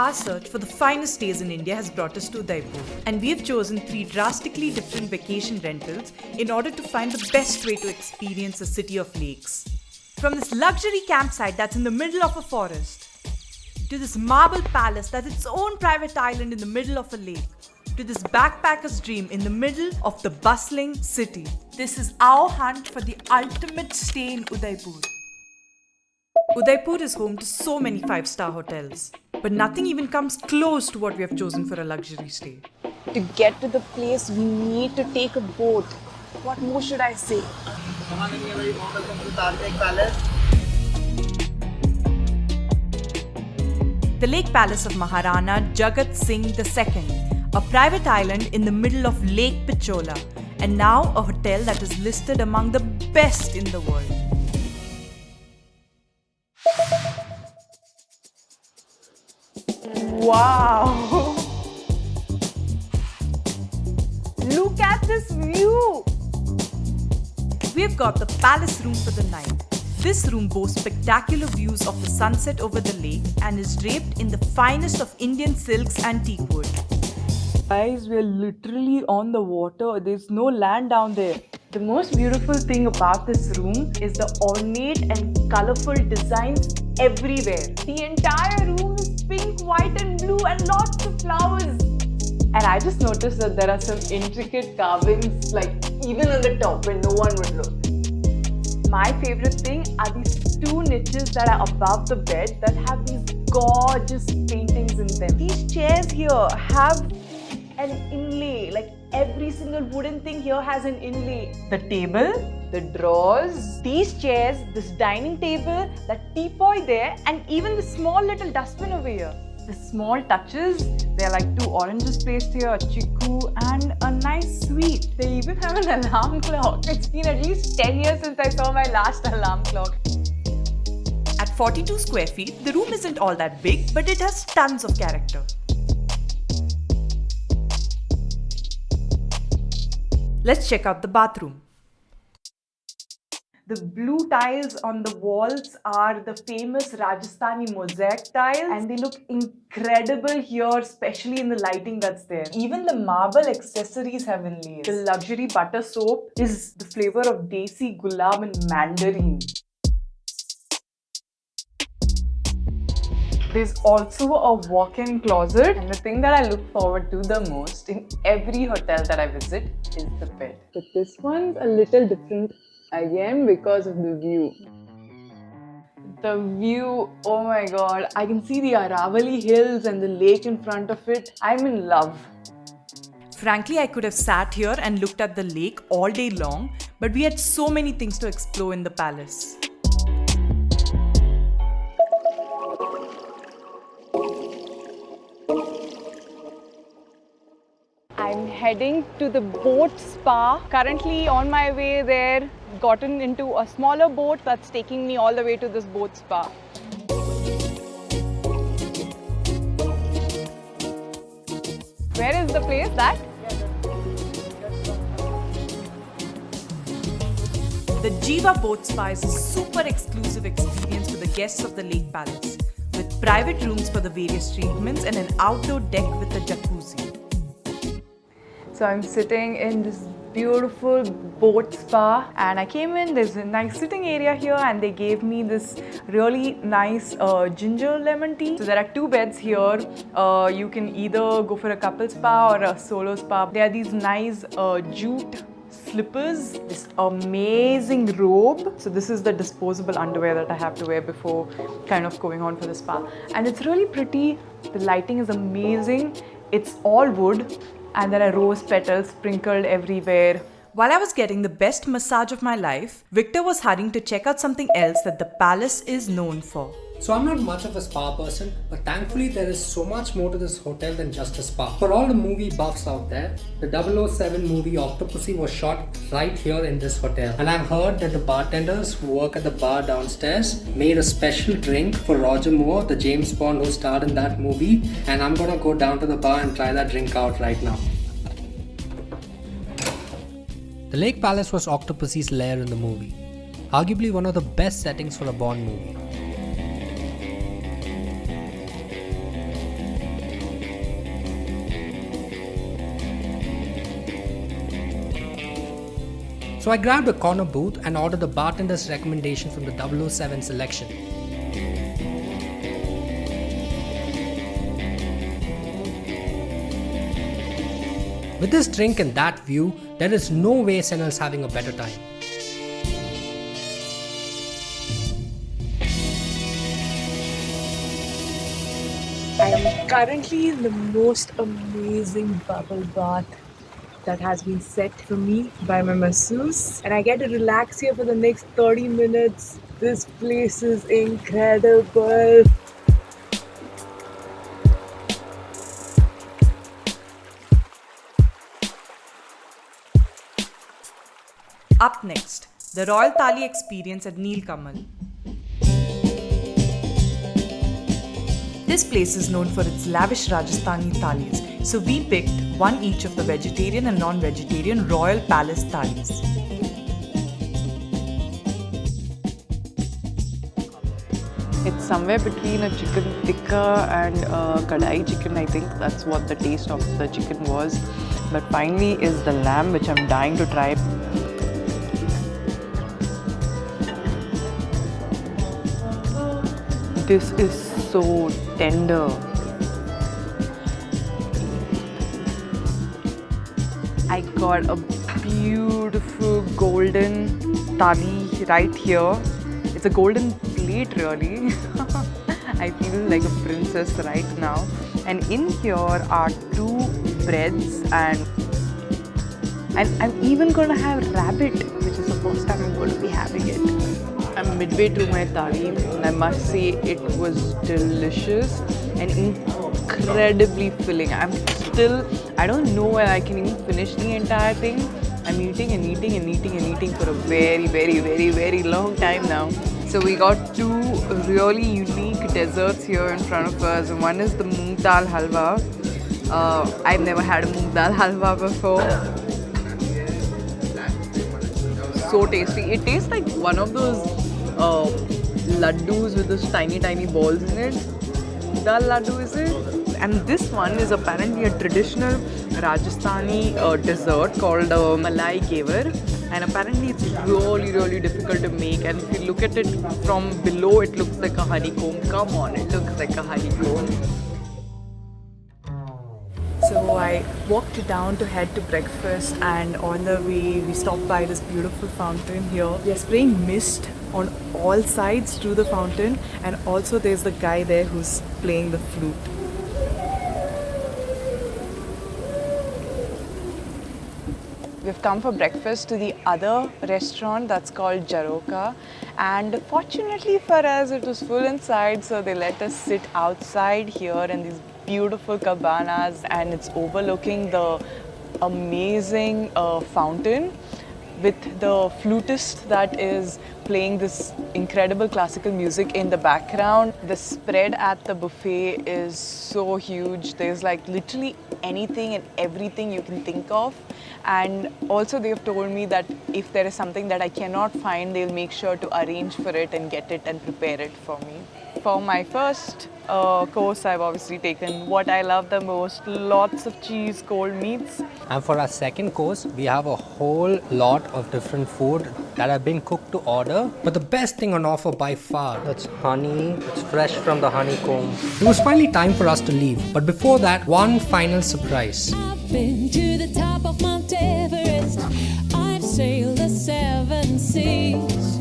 Our search for the finest stays in India has brought us to Udaipur, and we have chosen 3 drastically different vacation rentals in order to find the best way to experience a city of lakes. From this luxury campsite that's in the middle of a forest, to this marble palace that's its own private island in the middle of a lake, to this backpacker's dream in the middle of the bustling city. This is our hunt for the ultimate stay in Udaipur. Udaipur is home to so many 5-star hotels, but nothing even comes close to what we have chosen for a luxury stay. To get to the place, we need to take a boat. What more should I say? The Lake Palace of Maharana Jagat Singh II, a private island in the middle of Lake Pichola, and now a hotel that is listed among the best in the world. Wow! Look at this view! We've got the palace room for the night. This room boasts spectacular views of the sunset over the lake and is draped in the finest of Indian silks and teakwood. Guys, we're literally on the water. There's no land down there. The most beautiful thing about this room is the ornate and colorful designs everywhere. The entire room is pink, white and blue and lots of flowers. And I just noticed that there are some intricate carvings like even on the top where no one would look. My favorite thing are these 2 niches that are above the bed that have these gorgeous paintings in them. These chairs here have an inlay, like every single wooden thing here has an inlay. The table, the drawers, these chairs, this dining table, that teapot there, and even the small little dustbin over here. The small touches, there are like 2 oranges placed here, a chiku, and a nice sweet. They even have an alarm clock. It's been at least 10 years since I saw my last alarm clock. At 42 square feet, the room isn't all that big, but it has tons of character. Let's check out the bathroom. The blue tiles on the walls are the famous Rajasthani mosaic tiles, and they look incredible here, especially in the lighting that's there. Even the marble accessories have inlays. The luxury butter soap is the flavor of desi, gulab and mandarin. There's also a walk-in closet, and the thing that I look forward to the most in every hotel that I visit is the bed. But this one's a little different again because of the view. The view, oh my god, I can see the Aravalli hills and the lake in front of it. I'm in love. Frankly, I could have sat here and looked at the lake all day long, but we had so many things to explore in the palace. I'm heading to the boat spa. Currently on my way there, gotten into a smaller boat that's taking me all the way to this boat spa. Where is the place that? The Jiva Boat Spa is a super exclusive experience for the guests of the Lake Palace, with private rooms for the various treatments and an outdoor deck with a jacuzzi. So I'm sitting in this beautiful boat spa, and I came in, there's a nice sitting area here, and they gave me this really nice ginger lemon tea. So there are 2 beds here. You can either go for a couple spa or a solo spa. There are these nice jute slippers, this amazing robe. So this is the disposable underwear that I have to wear before kind of going on for the spa. And it's really pretty. The lighting is amazing. It's all wood. And there are rose petals sprinkled everywhere. While I was getting the best massage of my life, Victor was hurrying to check out something else that the palace is known for. So I'm not much of a spa person, but thankfully there is so much more to this hotel than just a spa. For all the movie buffs out there, the 007 movie Octopussy was shot right here in this hotel. And I've heard that the bartenders who work at the bar downstairs made a special drink for Roger Moore, the James Bond who starred in that movie. And I'm gonna go down to the bar and try that drink out right now. The Lake Palace was Octopussy's lair in the movie, arguably one of the best settings for a Bond movie. So I grabbed a corner booth and ordered the bartender's recommendation from the 007 selection. With this drink and that view, there is no way Senel's having a better time. I am currently in the most amazing bubble bath that has been set for me by my masseuse, and I get to relax here for the next 30 minutes. This place is incredible. Up next, the Royal Thali experience at Nilkamal. This place is known for its lavish Rajasthani thalis, so we picked one each of the vegetarian and non-vegetarian Royal Palace thalis. It's somewhere between a chicken tikka and a kadai chicken, I think. That's what the taste of the chicken was. But finally is the lamb, which I'm dying to try. This is so tender. I got a beautiful golden thali right here. It's a golden plate really. I feel like a princess right now. And in here are 2 breads and I'm even going to have rabbit, which is the first time I'm going to be having it. I'm midway through my thali and I must say it was delicious and incredibly filling. I don't know when I can even finish the entire thing. I'm eating and eating and eating and eating for a very, very, very, very long time now. So we got 2 really unique desserts here in front of us. One is the moong dal halwa. I've never had a moong dal halwa before. So tasty. It tastes like one of those laddus with those tiny balls in it. Dal laddu is it? And this one is apparently a traditional Rajasthani dessert called Malai Gevar. And apparently it's really difficult to make. And if you look at it from below, it looks like a honeycomb. Come on, it looks like a honeycomb. So I walked down to head to breakfast, and on the way we stopped by this beautiful fountain here. We are spraying mist on all sides through the fountain, and also there's the guy there who's playing the flute. We've come for breakfast to the other restaurant that's called Jaroka, and fortunately for us it was full inside, so they let us sit outside here in these beautiful cabanas, and it's overlooking the amazing fountain with the flutist that is playing this incredible classical music in the background. The spread at the buffet is so huge. There's like literally anything and everything you can think of. And also they've told me that if there is something that I cannot find, they'll make sure to arrange for it and get it and prepare it for me. For my first course, I've obviously taken what I love the most, lots of cheese, cold meats. And for our second course, we have a whole lot of different food that have been cooked to order. But the best thing on offer by far, that's honey. It's fresh from the honeycomb. It was finally time for us to leave. But before that, one final surprise. I've been to the top of Mount Everest. I've sailed the 7 seas.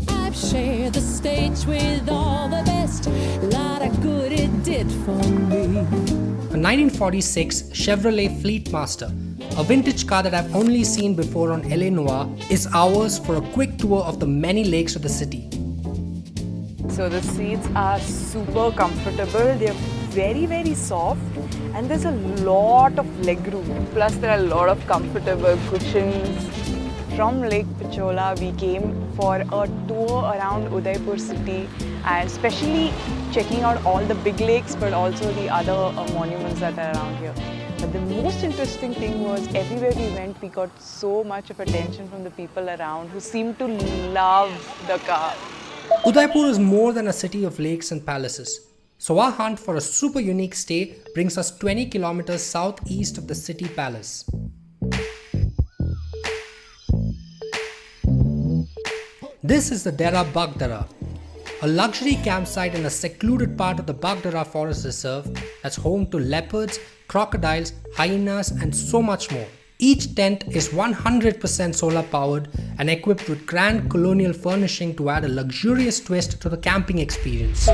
I've shared the stage with all the best. Lot of good it did for me. A 1946 Chevrolet Fleetmaster, a vintage car that I've only seen before on LA Noir, is ours for a quick tour of the many lakes of the city. So the seats are super comfortable. They're very soft, and there's a lot of legroom. Plus there are a lot of comfortable cushions. From Lake Pichola, we came for a tour around Udaipur city, and especially checking out all the big lakes, but also the other monuments that are around here. But the most interesting thing was everywhere we went, we got so much of attention from the people around who seemed to love the car. Udaipur is more than a city of lakes and palaces. So our hunt for a super unique stay brings us 20 kilometers southeast of the city palace. This is the Dera Bagdara, a luxury campsite in a secluded part of the Bagdara Forest Reserve that's home to leopards, crocodiles, hyenas, and so much more. Each tent is 100% solar powered and equipped with grand colonial furnishing to add a luxurious twist to the camping experience.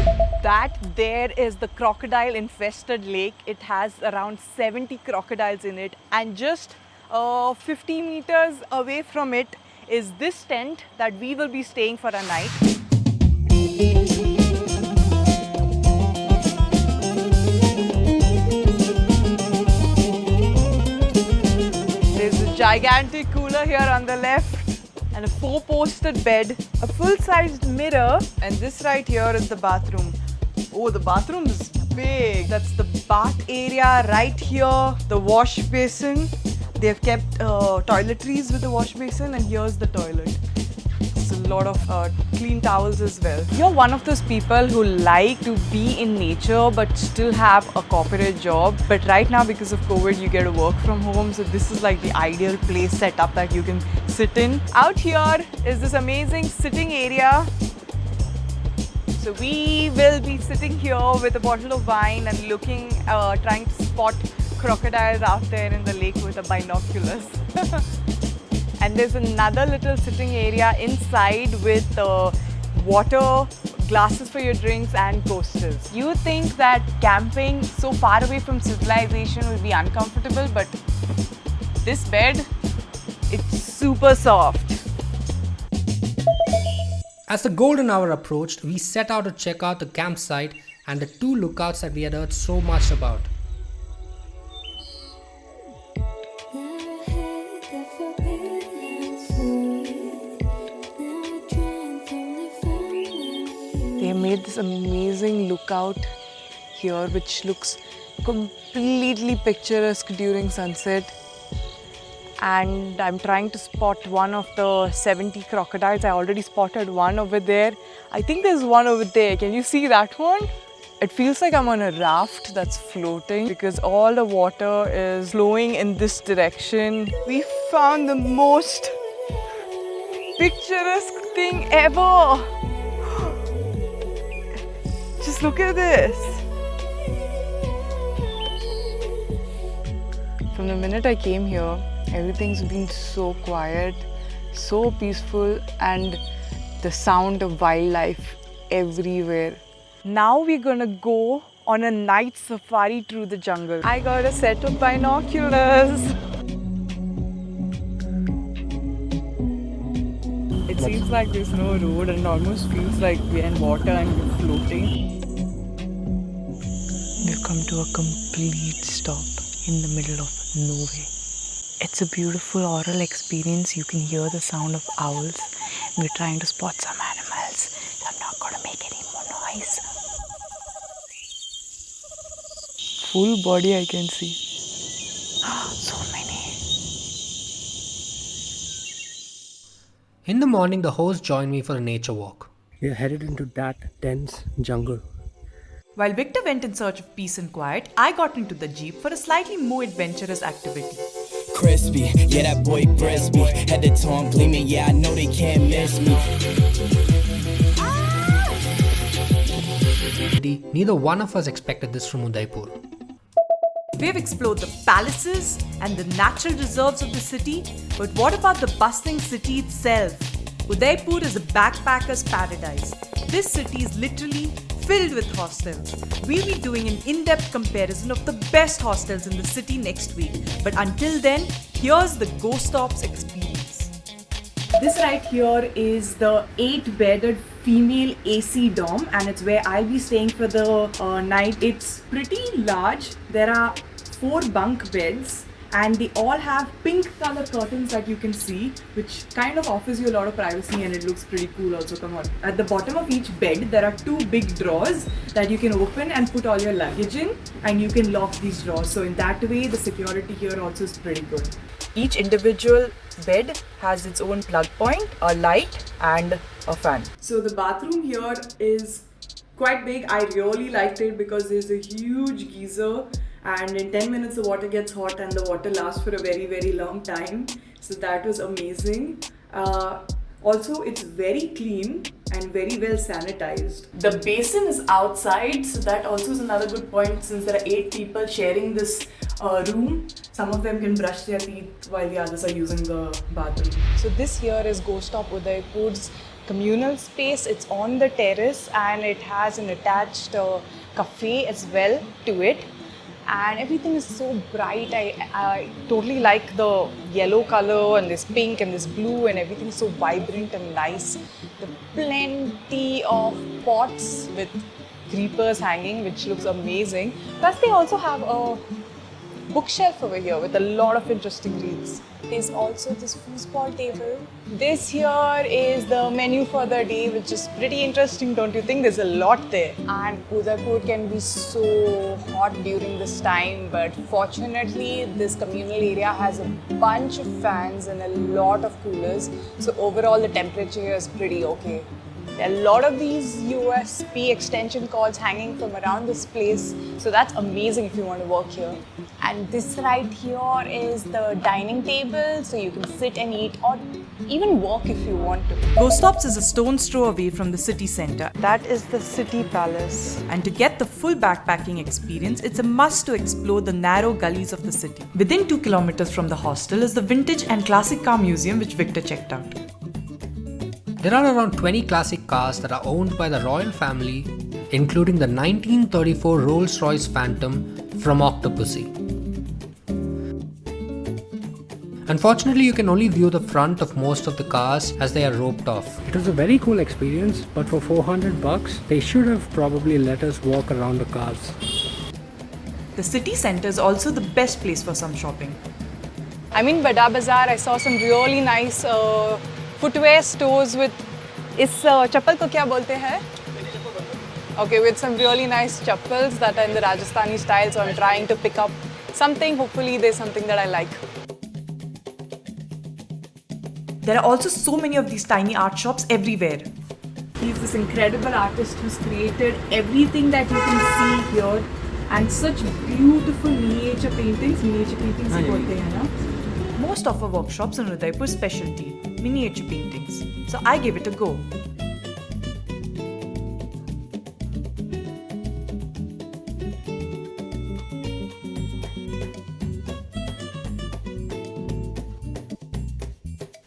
That there is the crocodile infested lake. It has around 70 crocodiles in it, and just 50 meters away from it is this tent that we will be staying for a night. There's a gigantic cooler here on the left and a 4-posted bed, a full-sized mirror, and this right here is the bathroom. Oh, the bathroom is big. That's the bath area right here, the wash basin. They've kept toiletries with the wash basin, and here's the toilet. There's a lot of clean towels as well. You're one of those people who like to be in nature but still have a corporate job. But right now, because of COVID, you get to work from home. So this is like the ideal place setup that you can sit in. Out here is this amazing sitting area. So we will be sitting here with a bottle of wine and looking, trying to spot crocodiles out there in the lake with the binoculars. And there's another little sitting area inside with water, glasses for your drinks, and coasters. You think that camping so far away from civilization will be uncomfortable, but this bed, it's super soft. As the golden hour approached, we set out to check out the campsite and the 2 lookouts that we had heard so much about. They made this amazing lookout here which looks completely picturesque during sunset. And I'm trying to spot one of the 70 crocodiles. I already spotted one over there. I think there's one over there. Can you see that one? It feels like I'm on a raft that's floating because all the water is flowing in this direction. We found the most picturesque thing ever. Just look at this. From the minute I came here, everything's been so quiet, so peaceful, and the sound of wildlife everywhere. Now we're gonna go on a night safari through the jungle. I got a set of binoculars. It seems like there's no road and it almost feels like we're in water and we're floating. We've come to a complete stop in the middle of nowhere. It's a beautiful oral experience. You can hear the sound of owls. We're trying to spot some animals, so I'm not going to make any more noise. Full body I can see. So many. In the morning, the host joined me for a nature walk. We are headed into that dense jungle. While Victor went in search of peace and quiet, I got into the jeep for a slightly more adventurous activity. Crispy, yeah, that boy crispy. Head to toe, I'm gleaming, yeah, I know they can't miss me. Neither one of us expected this from Udaipur. We have explored the palaces and the natural reserves of the city, but what about the bustling city itself? Udaipur is a backpacker's paradise. This city is literally filled with hostels. We'll be doing an in-depth comparison of the best hostels in the city next week. But until then, here's the Ghost Ops experience. This right here is the 8-bedded female AC dorm, and it's where I'll be staying for the night. It's pretty large. There are 4 bunk beds, and they all have pink color curtains that you can see, which kind of offers you a lot of privacy, and it looks pretty cool also. Come on. At the bottom of each bed, there are 2 big drawers that you can open and put all your luggage in, and you can lock these drawers. So in that way, the security here also is pretty good. Each individual bed has its own plug point, a light, and a fan. So the bathroom here is quite big. I really liked it because there's a huge geyser, and in 10 minutes the water gets hot and the water lasts for a very, very long time. So that was amazing. Also, it's very clean and very well sanitized. The basin is outside, so that also is another good point since there are 8 people sharing this room. Some of them can brush their teeth while the others are using the bathroom. So this here is Ghost Stop Udaipur's communal space. It's on the terrace and it has an attached cafe as well to it. And everything is so bright. I totally like the yellow color and this pink and this blue and everything is so vibrant and nice. There are plenty of pots with creepers hanging, which looks amazing. Plus they also have a bookshelf over here with a lot of interesting reads. There's also this foosball table. This here is the menu for the day, which is pretty interesting, don't you think? There's a lot there. And Udaipur can be so hot during this time, but fortunately this communal area has a bunch of fans and a lot of coolers. So overall the temperature here is pretty okay. There are a lot of these USB extension cords hanging from around this place, so that's amazing if you want to work here. And this right here is the dining table, so you can sit and eat or even work if you want to. Ghost Stops is a stone's throw away from the city centre. That is the city palace. And to get the full backpacking experience, it's a must to explore the narrow gullies of the city. Within 2 kilometers from the hostel is the Vintage and Classic Car Museum, which Victor checked out. There are around 20 classic cars that are owned by the royal family, including the 1934 Rolls-Royce Phantom from Octopussy. Unfortunately, you can only view the front of most of the cars as they are roped off. It was a very cool experience, but for $400, they should have probably let us walk around the cars. The city centre is also the best place for some shopping. I'm in Bada Bazaar. I saw some really nice footwear stores with इस चप्पल को क्या बोलते हैं? Okay, with some really nice chappals that are in the Rajasthani style, so I'm trying to pick up something. Hopefully there's something that I like. There are also so many of these tiny art shops everywhere. He's this incredible artist who's created everything that you can see here and such beautiful miniature paintings. Miniature paintings बोलते हैं ना? Most of our workshops in Udaipur specialty, miniature paintings. So I gave it a go.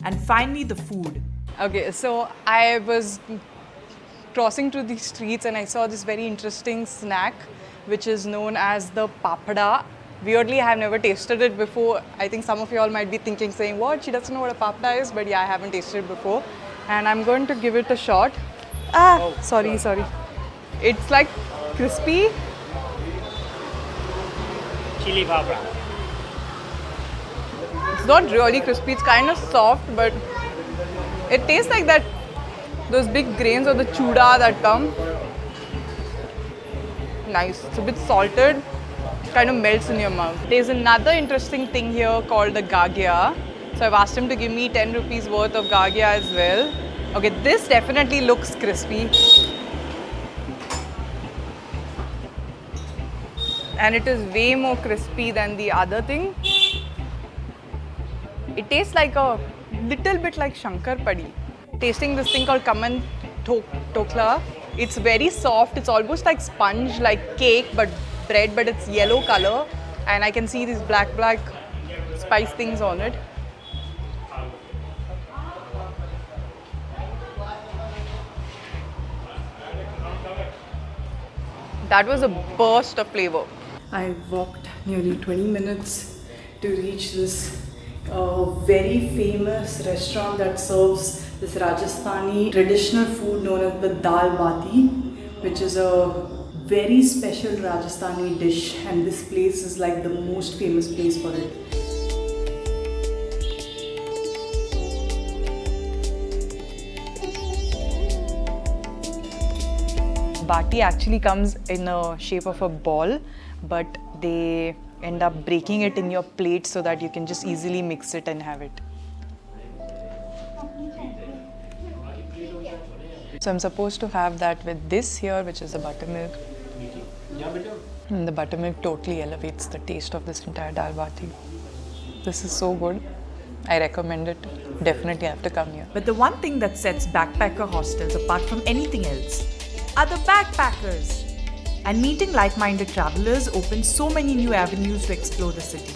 And finally the food. Okay, so I was crossing through these streets and I saw this very interesting snack which is known as the papada. Weirdly, I have never tasted it before. I think some of you all might be thinking, saying, what? She doesn't know what a papada is, but yeah, I haven't tasted it before. And I'm going to give it a shot. Sorry. It's like crispy. Chili papra. It's not really crispy, it's kind of soft, but it tastes like that, those big grains of the chuda that come. Nice, it's a bit salted, kind of melts in your mouth. There's another interesting thing here called the gagya. So I've asked him to give me 10 rupees worth of gagya as well. Okay, this definitely looks crispy. And it is way more crispy than the other thing. It tastes like a little bit like Shankar Padi. Tasting this thing called Kaman Tokla. It's very soft. It's almost like sponge, like cake, but bread, but it's yellow color. And I can see these black spice things on it. That was a burst of flavor. I walked nearly 20 minutes to reach this very famous restaurant that serves this Rajasthani traditional food known as the dal bati, which is a very special Rajasthani dish, and this place is like the most famous place for it. Bati actually comes in a shape of a ball, but they end up breaking it in your plate so that you can just easily mix it and have it. So I'm supposed to have that with this here, which is the buttermilk. And the buttermilk totally elevates the taste of this entire dal bati. This is so good. I recommend it. Definitely have to come here. But the one thing that sets backpacker hostels apart from anything else are the backpackers. And meeting like-minded travelers opens so many new avenues to explore the city.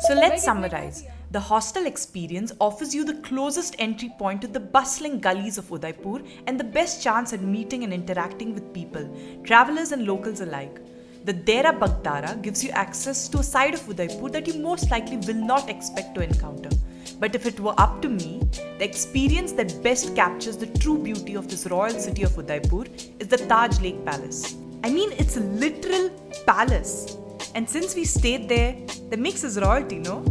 So let's summarize. The hostel experience offers you the closest entry point to the bustling gullies of Udaipur and the best chance at meeting and interacting with people, travelers and locals alike. The Dera Bagdara gives you access to a side of Udaipur that you most likely will not expect to encounter. But if it were up to me, the experience that best captures the true beauty of this royal city of Udaipur is the Taj Lake Palace. I mean, it's a literal palace. And since we stayed there, that makes us royalty, no?